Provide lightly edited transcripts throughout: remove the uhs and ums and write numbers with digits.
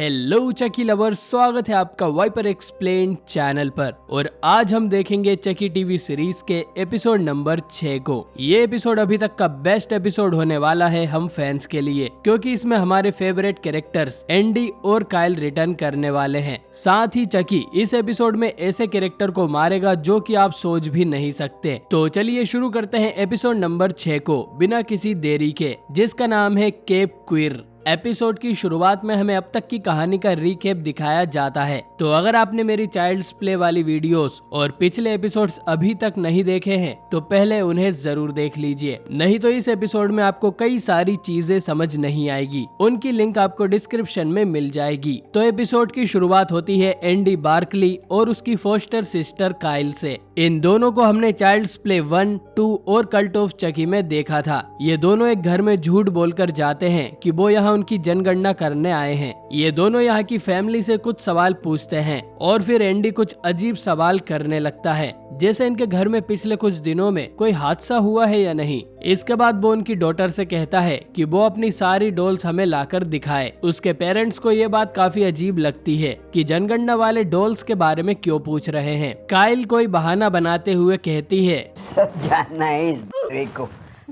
Hello चकी lovers, स्वागत है आपका वाइपर एक्सप्लेन चैनल पर। और आज हम देखेंगे चकी टीवी सीरीज के एपिसोड नंबर 6 को। ये एपिसोड अभी तक का बेस्ट एपिसोड होने वाला है हम फैंस के लिए, क्योंकि इसमें हमारे फेवरेट कैरेक्टर्स एंडी और काइल रिटर्न करने वाले हैं। साथ ही चकी इस एपिसोड में ऐसे कैरेक्टर को मारेगा जो कि आप सोच भी नहीं सकते। तो चलिए शुरू करते हैं एपिसोड नंबर 6 को बिना किसी देरी के, जिसका नाम है केप क्विर। एपिसोड की शुरुआत में हमें अब तक की कहानी का रिकैप दिखाया जाता है। तो अगर आपने मेरी चाइल्ड्स प्ले वाली वीडियोस और पिछले एपिसोड्स अभी तक नहीं देखे हैं तो पहले उन्हें जरूर देख लीजिए, नहीं तो इस एपिसोड में आपको कई सारी चीजें समझ नहीं आएगी। उनकी लिंक आपको डिस्क्रिप्शन में मिल जाएगी। तो एपिसोड की शुरुआत होती है एंडी बार्कली और उसकी फोस्टर सिस्टर काइल से। इन दोनों को हमने चाइल्ड्स प्ले 1, 2 और कल्ट ऑफ चकी में देखा था। ये दोनों एक घर में झूठ बोलकर जाते हैं कि वो यहाँ उनकी जनगणना करने आए हैं। ये दोनों यहाँ की फैमिली से कुछ सवाल पूछते हैं और फिर एंडी कुछ अजीब सवाल करने लगता है, जैसे इनके घर में पिछले कुछ दिनों में कोई हादसा हुआ है या नहीं। इसके बाद वो उनकी डॉटर से कहता है कि वो अपनी सारी डॉल्स हमें लाकर दिखाए। उसके पेरेंट्स को ये बात काफी अजीब लगती है कि जनगणना वाले डॉल्स के बारे में क्यों पूछ रहे हैं। काइल कोई बहाना बनाते हुए कहती है, सब जानना है इस को,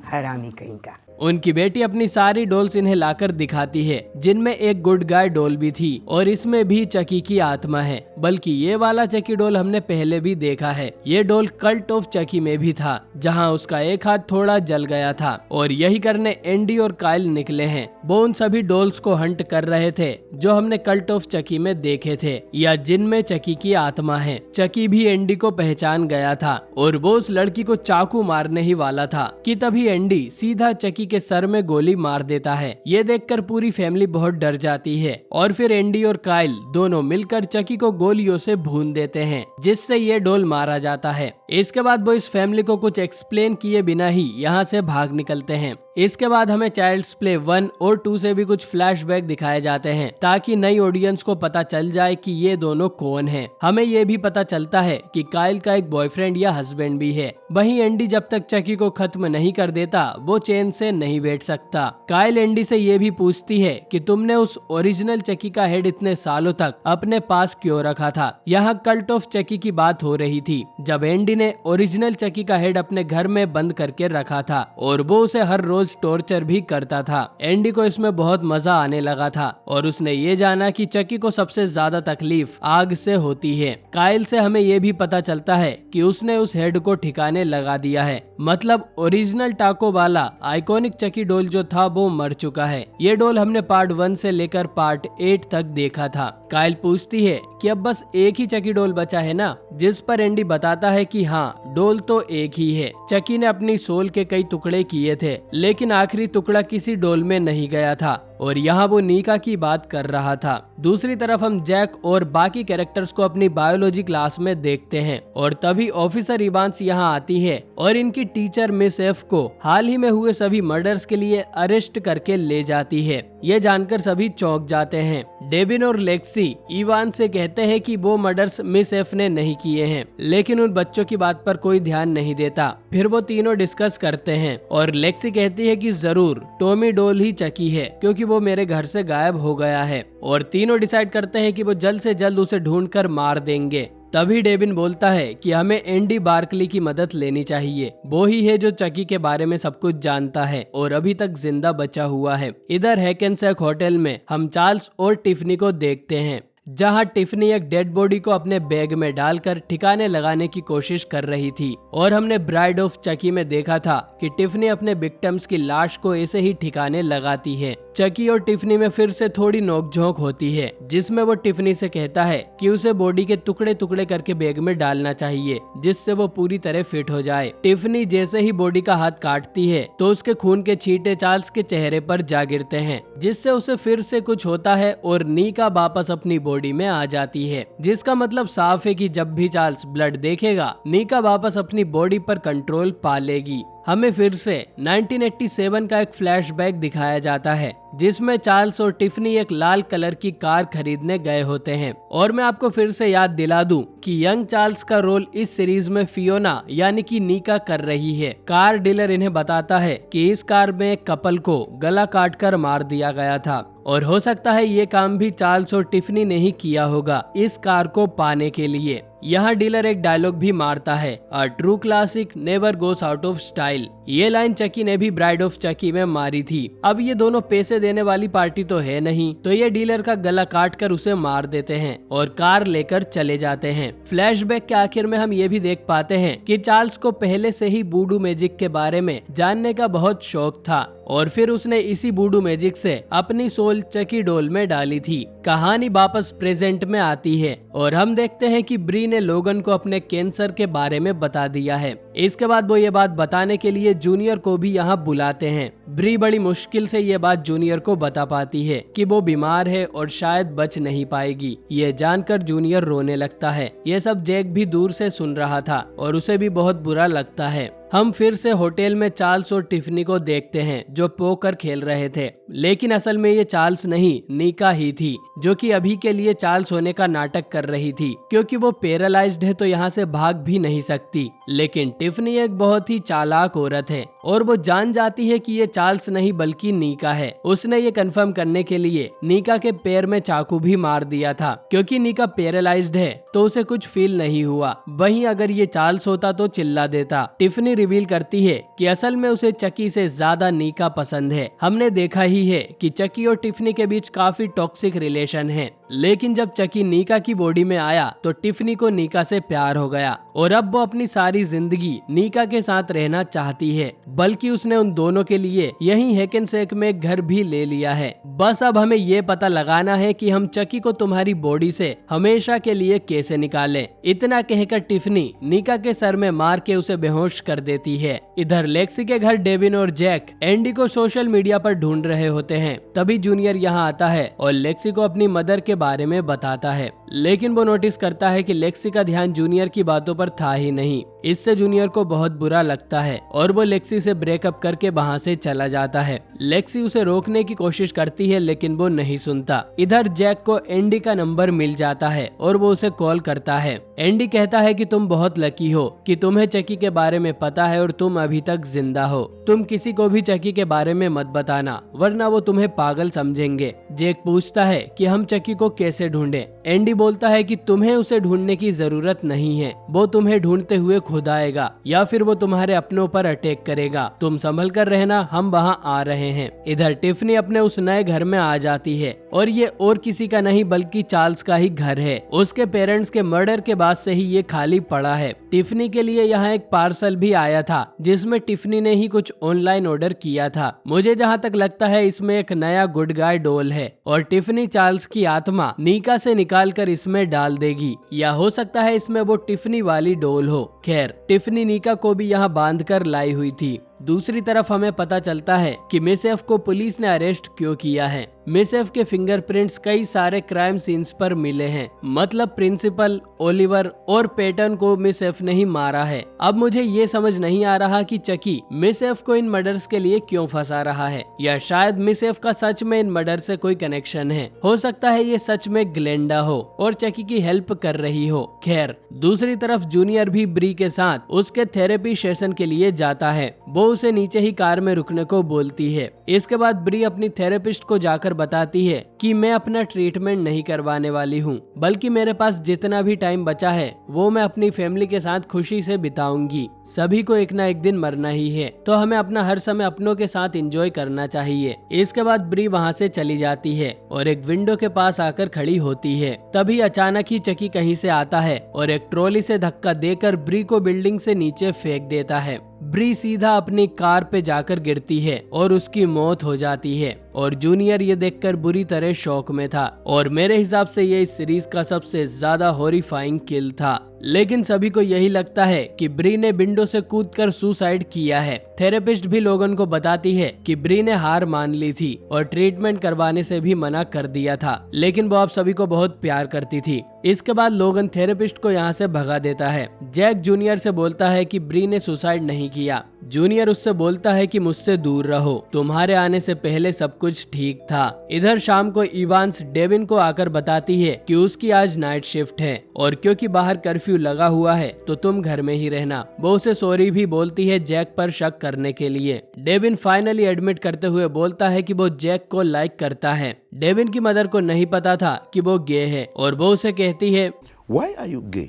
हरामी कहीं का। उनकी बेटी अपनी सारी डॉल्स इन्हें लाकर दिखाती है, जिनमें एक गुड गाय डॉल भी थी और इसमें भी चकी की आत्मा है। बल्कि ये वाला चकी डॉल हमने पहले भी देखा है। ये डॉल कल्ट ऑफ चकी में भी था, जहां उसका एक हाथ थोड़ा जल गया था और यही करने एंडी और काइल निकले हैं। वो उन सभी डॉल्स को हंट कर रहे थे जो हमने कल्ट ऑफ चकी में देखे थे, या जिनमें चकी की आत्मा है। चकी भी एंडी को पहचान गया था और वो उस लड़की को चाकू मारने ही वाला था कि तभी एंडी सीधा चकी के सर में गोली मार देता है। ये देखकर पूरी फैमिली बहुत डर जाती है और फिर एंडी और काइल दोनों मिलकर चकी को गोलियों से भून देते हैं, जिससे ये डॉल मारा जाता है। इसके बाद वो इस फैमिली को कुछ एक्सप्लेन किए बिना ही यहाँ से भाग निकलते हैं। इसके बाद हमें चाइल्ड्स प्ले 1 और 2 से भी कुछ फ्लैशबैक दिखाए जाते हैं, ताकि नई ऑडियंस को पता चल जाए कि ये दोनों कौन हैं। हमें ये भी पता चलता है कि काइल का एक बॉयफ्रेंड या हस्बैंड भी है। वहीं एंडी जब तक चकी को खत्म नहीं कर देता वो चैन से नहीं बैठ सकता। काइल एंडी से ये भी पूछती है कि तुमने उस ओरिजिनल चकी का हेड इतने सालों तक अपने पास क्यों रखा था। यहाँ कल्ट ऑफ चकी की बात हो रही थी, जब एंडी ने ओरिजिनल चकी का हेड अपने घर में बंद करके रखा था और वो उसे हर रोज टॉर्चर भी करता था। एंडी को इसमें बहुत मजा आने लगा था और उसने ये जाना कि चकी को सबसे ज्यादा तकलीफ आग से होती है। काइल से हमें ये भी पता चलता है कि उसने उस हेड को ठिकाने लगा दिया है, मतलब ओरिजिनल टाको वाला आइकॉनिक चकी डॉल जो था वो मर चुका है। ये डॉल हमने पार्ट 1 से लेकर पार्ट 8 तक देखा था। काइल पूछती है कि अब बस एक ही चकी डॉल बचा है ना, जिस पर एंडी बताता है कि हाँ, डॉल तो एक ही है। चकी ने अपनी सोल के कई टुकड़े किए थे, लेकिन आखिरी टुकड़ा किसी डॉल में नहीं गया था और यहाँ वो नीका की बात कर रहा था। दूसरी तरफ हम जैक और बाकी कैरेक्टर्स को अपनी बायोलॉजी क्लास में देखते हैं और तभी ऑफिसर इवांस यहाँ आती है और इनकी टीचर मिस एफ को हाल ही में हुए सभी मर्डर्स के लिए अरेस्ट करके ले जाती है। ये जानकर सभी चौंक जाते हैं। डेविन और लेक्सी इवान से कहते हैं कि वो मर्डर्स मिस एफ ने नहीं किए हैं, लेकिन उन बच्चों की बात पर कोई ध्यान नहीं देता। फिर वो तीनों डिस्कस करते हैं और लेक्सी कहती है कि जरूर टॉमी डॉल ही चकी है, क्योंकि वो मेरे घर से गायब हो गया है। और तीनों डिसाइड करते हैं कि वो जल्द से जल्द उसे ढूंढकर मार देंगे। तभी डेविन बोलता है कि हमें एंडी बार्कली की मदद लेनी चाहिए। वो ही है जो चकी के बारे में सब कुछ जानता है और अभी तक जिंदा बचा हुआ है। इधर हैकेनसैक होटल में हम चार्ल्स और टिफनी को देखते हैं, जहां टिफनी एक डेड बॉडी को अपने बैग में डालकर ठिकाने लगाने की कोशिश कर रही थी। और हमने ब्राइड ऑफ चकी में देखा था कि टिफनी अपने विक्टिम्स की लाश को ऐसे ही ठिकाने लगाती है। चकी और टिफनी में फिर से थोड़ी नोकझोंक होती है, जिसमें वो टिफनी से कहता है कि उसे बॉडी के टुकड़े टुकड़े करके बैग में डालना चाहिए, जिससे वो पूरी तरह फिट हो जाए। टिफनी जैसे ही बॉडी का हाथ काटती है तो उसके खून के छींटे चार्ल्स के चेहरे पर जा गिरते हैं, जिससे उसे फिर से कुछ होता है और नीका वापस अपनी बॉडी में आ जाती है। जिसका मतलब साफ है कि जब भी चार्ल्स ब्लड देखेगा, नीका वापस अपनी बॉडी पर कंट्रोल पा लेगी। हमें फिर से 1987 का एक फ्लैशबैक दिखाया जाता है, जिसमें चार्ल्स और टिफनी एक लाल कलर की कार खरीदने गए होते हैं। और मैं आपको फिर से याद दिला दूं कि यंग चार्ल्स का रोल इस सीरीज में फियोना यानी कि नीका कर रही है। कार डीलर इन्हें बताता है कि इस कार में एक कपल को गला काटकर मार दिया गया था और हो सकता है ये काम भी चार्ल्स और टिफनी ने ही किया होगा इस कार को पाने के लिए। यहाँ डीलर एक डायलॉग भी मारता है, a true classic never goes out of style. ये लाइन चकी ने भी ब्राइड ऑफ चकी में मारी थी। अब ये दोनों पैसे देने वाली पार्टी तो है नहीं, तो ये डीलर का गला काट कर उसे मार देते हैं और कार लेकर चले जाते हैं। फ्लैशबैक के आखिर में हम ये भी देख पाते हैं कि चार्ल्स को पहले से ही वुडू मैजिक के बारे में जानने का बहुत शौक था और फिर उसने इसी वुडू मैजिक से अपनी सोल चकी डोल में डाली थी। कहानी वापस प्रेजेंट में आती है और हम देखते हैं कि ब्री ने लोगन को अपने कैंसर के बारे में बता दिया है। इसके बाद वो ये बात बताने के लिए जूनियर को भी यहाँ बुलाते हैं। ब्री बड़ी मुश्किल से ये बात जूनियर को बता पाती है कि वो बीमार है और शायद बच नहीं पाएगी। ये जानकर जूनियर रोने लगता है। ये सब जैक भी दूर से सुन रहा था और उसे भी बहुत बुरा लगता है। हम फिर से होटल में चार्ल्स और टिफनी को देखते हैं जो पोकर खेल रहे थे, लेकिन असल में ये चार्ल्स नहीं नीका ही थी जो कि अभी के लिए चार्ल्स होने का नाटक कर रही थी, क्योंकि वो पैरालाइज्ड है तो यहाँ से भाग भी नहीं सकती। लेकिन टिफनी एक बहुत ही चालाक औरत है और वो जान जाती है कि ये चार्ल्स नहीं बल्कि नीका है। उसने ये कंफर्म करने के लिए नीका के पैर में चाकू भी मार दिया था, क्योंकि नीका पैरालाइज्ड है तो उसे कुछ फील नहीं हुआ। वहीं अगर ये चार्ल्स होता तो चिल्ला देता। टिफनी रिवील करती है कि असल में उसे चकी से ज्यादा नीका पसंद है। हमने देखा ही है कि चकी और टिफनी के बीच काफी टॉक्सिक रिलेशन है, लेकिन जब चकी नीका की बॉडी में आया तो टिफनी को नीका से प्यार हो गया और अब वो अपनी सारी जिंदगी नीका के साथ रहना चाहती है। बल्कि उसने उन दोनों के लिए यही हैकेनसेक में एक घर भी ले लिया है। बस अब हमें ये पता लगाना है कि हम चकी को तुम्हारी बॉडी से हमेशा के लिए कैसे निकालें। इतना कहकर टिफनी नीका के सर में मार के उसे बेहोश कर देती है। इधर लेक्सी के घर डेविन और जैक एंडी को सोशल मीडिया पर ढूंढ रहे होते हैं। तभी जूनियर यहाँ आता है और लेक्सी को अपनी मदर के बारे में बताता है, लेकिन वो नोटिस करता है कि लेक्सी का ध्यान जूनियर की बातों पर था ही नहीं। इससे जूनियर को बहुत बुरा लगता है और वो लेक्सी से ब्रेकअप करके वहाँ से चला जाता है। लेक्सी उसे रोकने की कोशिश करती है लेकिन वो नहीं सुनता। इधर जैक को एंडी का नंबर मिल जाता है और वो उसे कॉल करता है। एंडी कहता है कि तुम बहुत लकी हो कि तुम्हें चकी के बारे में पता है और तुम अभी तक जिंदा हो। तुम किसी को भी चकी के बारे में मत बताना वरना वो तुम्हें पागल समझेंगे। जैक पूछता है कि हम चकी को कैसे ढूंढे। एंडी बोलता है कि तुम्हें उसे ढूंढने की जरूरत नहीं है, वो तुम्हें ढूंढते हुए खुद आएगा या फिर वो तुम्हारे अपनों पर अटैक करेगा। तुम संभल कर रहना, हम वहाँ आ रहे हैं। इधर टिफनी अपने उस नए घर में आ जाती है और ये और किसी का नहीं बल्कि चार्ल्स का ही घर है। उसके पेरेंट्स के मर्डर के बाद से ही ये खाली पड़ा है। टिफनी के लिए यहाँ एक पार्सल भी आया था जिसमें टिफनी ने ही कुछ ऑनलाइन ऑर्डर किया था। मुझे जहाँ तक लगता है इसमें एक नया गुड गाय डॉल है और टिफनी चार्ल्स की आत्मा नीका से निकाल कर इसमें डाल देगी, या हो सकता है इसमें वो टिफनी वाली डॉल हो। खैर टिफनी नीका को भी यहाँ बांध कर लाई हुई थी। दूसरी तरफ हमें पता चलता है कि मिसेफ को पुलिस ने अरेस्ट क्यों किया है। मिसेफ के फिंगरप्रिंट्स कई सारे क्राइम सीन्स पर मिले हैं, मतलब प्रिंसिपल, ओलिवर और पैटर्न को मिसेफ ने ही मारा है। अब मुझे ये समझ नहीं आ रहा कि चकी मिसेफ को इन मर्डर्स के लिए क्यों फंसा रहा है, या शायद मिसेफ का सच में इन मर्डर से कोई कनेक्शन है। हो सकता है ये सच में ग्लेंडा हो और चकी की हेल्प कर रही हो। खैर दूसरी तरफ जूनियर भी ब्री के साथ उसके थेरेपी सेशन के लिए जाता है। वो उसे नीचे ही कार में रुकने को बोलती है। इसके बाद ब्री अपनी थेरेपिस्ट को जाकर बताती है कि मैं अपना ट्रीटमेंट नहीं करवाने वाली हूँ, बल्कि मेरे पास जितना भी टाइम बचा है वो मैं अपनी फैमिली के साथ खुशी से बिताऊंगी। सभी को एक ना एक दिन मरना ही है, तो हमें अपना हर समय अपनों के साथ एंजॉय करना चाहिए। इसके बाद ब्री वहाँ से चली जाती है और एक विंडो के पास आकर खड़ी होती है। तभी अचानक ही चकी कहीं से आता है और एक ट्रॉली से धक्का देकर ब्री को बिल्डिंग से नीचे फेंक देता है। ब्री सीधा अपनी कार पे जाकर गिरती है और उसकी मौत हो जाती है और जूनियर ये देखकर बुरी तरह शॉक में था और मेरे हिसाब से ये इस सीरीज का सबसे ज्यादा हॉरिफाइंग किल था। लेकिन सभी को यही लगता है कि ब्री ने विंडो से कूदकर सुसाइड किया है। थेरेपिस्ट भी लोगन को बताती है कि ब्री ने हार मान ली थी और ट्रीटमेंट करवाने से भी मना कर दिया था, लेकिन वो आप सभी को बहुत प्यार करती थी। इसके बाद लोगन थेरेपिस्ट को यहाँ से भगा देता है। जैक जूनियर से बोलता है कि ब्री ने सुसाइड नहीं किया, जूनियर उससे बोलता है कि मुझसे दूर रहो, तुम्हारे आने से पहले सब कुछ ठीक था। इधर शाम को इवांस डेविन को आकर बताती है कि उसकी आज नाइट शिफ्ट है और क्योंकि बाहर कर्फ्यू लगा हुआ है तो तुम घर में ही रहना। वो उसे सॉरी भी बोलती है जैक पर शक करने के लिए। डेविन फाइनली एडमिट करते हुए बोलता है कि वो जैक को लाइक करता है। डेविन की मदर को नहीं पता था कि वो गे है और वो उसे कहती है Why are you gay?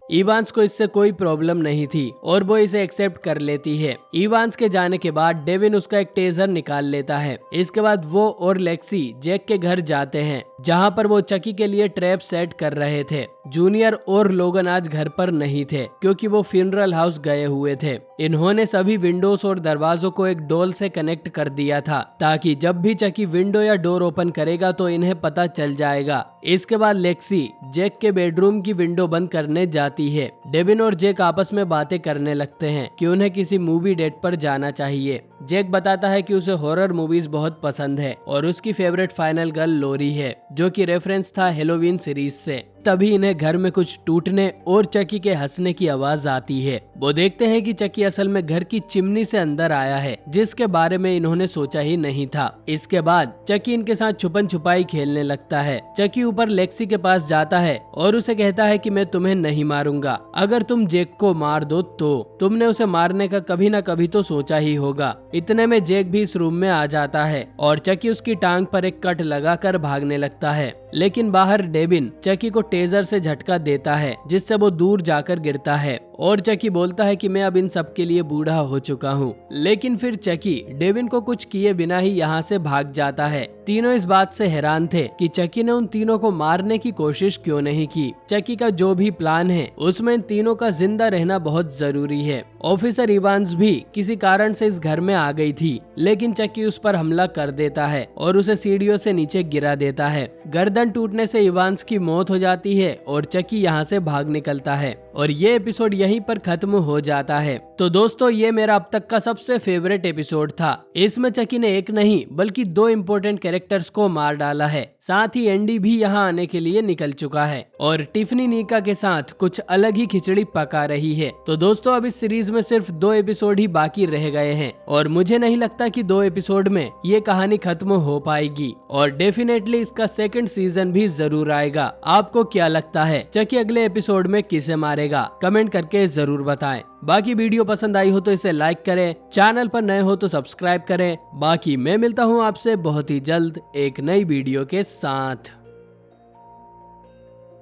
Evans को इससे कोई प्रॉब्लम नहीं थी और वो इसे एक्सेप्ट कर लेती है। इवांस के जाने के बाद डेविन उसका एक टेजर निकाल लेता है। इसके बाद वो और लेक्सी जैक के घर जाते हैं जहां पर वो चकी के लिए ट्रैप सेट कर रहे थे। जूनियर और लोगन आज घर पर नहीं थे क्योंकि वो फ्यूनरल हाउस गए हुए थे। इन्होंने सभी विंडोज और दरवाजों को एक डोल से कनेक्ट कर दिया था ताकि जब भी चकी विंडो या डोर ओपन करेगा तो इन्हें पता चल जाएगा। इसके बाद लेक्सी जैक के बेडरूम की विंडो बंद करने जाती है। डेविन और जैक आपस में बातें करने लगते हैं कि उन्हें किसी मूवी डेट पर जाना चाहिए। जैक बताता है कि उसे हॉरर मूवीज बहुत पसंद है और उसकी फेवरेट फाइनल गर्ल लोरी है, जो कि रेफरेंस था हेलोवीन सीरीज से। तभी इन्हें घर में कुछ टूटने और चकी के हंसने की आवाज आती है। वो देखते हैं कि चकी असल में घर की चिमनी से अंदर आया है, जिसके बारे में इन्होंने सोचा ही नहीं था। इसके बाद चकी इनके साथ छुपन छुपाई खेलने लगता है। चकी ऊपर लेक्सी के पास जाता है और उसे कहता है कि मैं तुम्हें नहीं मारूंगा, अगर तुम जैक को मार दो तो तुमने उसे मारने का कभी ना कभी तो सोचा ही होगा। इतने में जैक भी इस रूम में आ जाता है और चकी उसकी टांग पर एक कट लगाकर भागने लगता है। लेकिन बाहर डेविन चकी को टेजर से झटका देता है जिससे वो दूर जाकर गिरता है और चकी बोलता है कि मैं अब इन सब के लिए बूढ़ा हो चुका हूँ। लेकिन फिर चकी डेविन को कुछ किए बिना ही यहाँ से भाग जाता है। तीनों इस बात से हैरान थे कि चकी ने उन तीनों को मारने की कोशिश क्यों नहीं की। चकी का जो भी प्लान है उसमें इन तीनों का जिंदा रहना बहुत जरूरी है। ऑफिसर इवांस भी किसी कारण से इस घर में आ गई थी, लेकिन चकी उस पर हमला कर देता है और उसे सीढ़ियों से नीचे गिरा देता है। गर्दन टूटने से इवांस की मौत हो जाती है और चकी यहाँ से भाग निकलता है और ये एपिसोड यहीं पर खत्म हो जाता है। तो दोस्तों, ये मेरा अब तक का सबसे फेवरेट एपिसोड था। इसमें चकी ने एक नहीं बल्कि 2 इम्पोर्टेंट कैरेक्टर्स को मार डाला है। साथ ही एंडी भी यहाँ आने के लिए निकल चुका है और टिफनी नीका के साथ कुछ अलग ही खिचड़ी पका रही है। तो दोस्तों, अब इस सीरीज में सिर्फ 2 एपिसोड ही बाकी रह गए हैं और मुझे नहीं लगता कि 2 एपिसोड में ये कहानी खत्म हो पाएगी और डेफिनेटली इसका सेकंड सीजन भी जरूर आएगा। आपको क्या लगता है चकी अगले एपिसोड में किसे मारेगा? कमेंट करके जरूर बताएं। बाकी वीडियो पसंद आई हो तो इसे लाइक करें, चैनल पर नए हो तो सब्सक्राइब करें। बाकी मैं मिलता हूँ आपसे बहुत ही जल्द एक नई वीडियो के साथ।